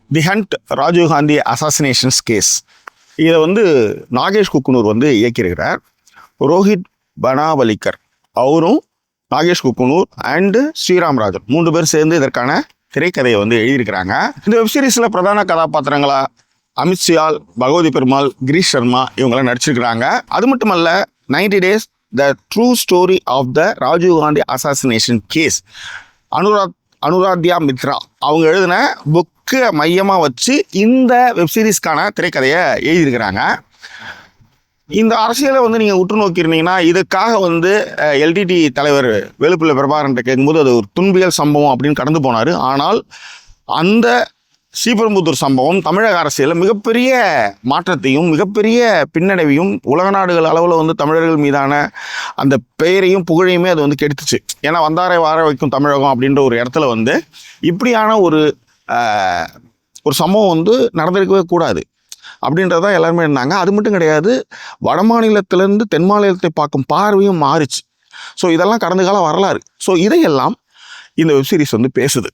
தி hunt Rajiv Gandhi assassinations case. இதை வந்து நாகேஷ் குக்குனூர் வந்து இயக்கியிருக்கிறார். ரோஹித் பனாவலிக்கர் அவரும் நாகேஷ் குக்குனூர் அண்டு ஸ்ரீராம் ராஜன் 3 பேர் சேர்ந்து இதற்கான திரைக்கதையை வந்து எழுதியிருக்கிறாங்க. இந்த வெப்சீரிஸில் பிரதான கதாபாத்திரங்களா அமித் சியால், பகவதி பெருமாள், கிரீஷ் சர்மா இவங்களாம் நடிச்சிருக்கிறாங்க. அது மட்டுமல்ல 90 days the true story of the Rajiv Gandhi assassination case அனுராத்யா Mitra அவங்க எழுதின புக்கை மையமாக வச்சு இந்த வெப்சீரிஸ்க்கான திரைக்கதையை எழுதியிருக்கிறாங்க. இந்த அரசியலை வந்து நீங்கள் உற்று நோக்கியிருந்தீங்கன்னா இதுக்காக வந்து எல்டிடி தலைவர் வேலுப்பிள்ளை பிரபாகரன் கேட்கும்போது அது ஒரு துன்பியல் சம்பவம் அப்படின்னு கடந்து போனார். ஆனால் அந்த ஸ்ரீபெரும்புதூர் சம்பவம் தமிழக அரசியலில் மிகப்பெரிய மாற்றத்தையும் மிகப்பெரிய பின்னடைவையும் உலக நாடுகள் அளவில் வந்து தமிழர்கள் மீதான அந்த பெயரையும் புகழையுமே அது வந்து கெடுத்துச்சு. ஏன்னா வந்தாரை வார வைக்கும் தமிழகம் அப்படின்ற ஒரு இடத்துல வந்து இப்படியான ஒரு சம்பவம் வந்து நடந்திருக்கவே கூடாது அப்படின்றதான் எல்லாருமே இருந்தாங்க. அது மட்டும் கிடையாது, வட மாநிலத்திலேருந்து தென் மாநிலத்தை பார்க்கும் பார்வையும் மாறிச்சு. ஸோ இதெல்லாம் கடந்த கால வரலாறு. ஸோ இதையெல்லாம் இந்த வெப்சீரிஸ் வந்து பேசுது.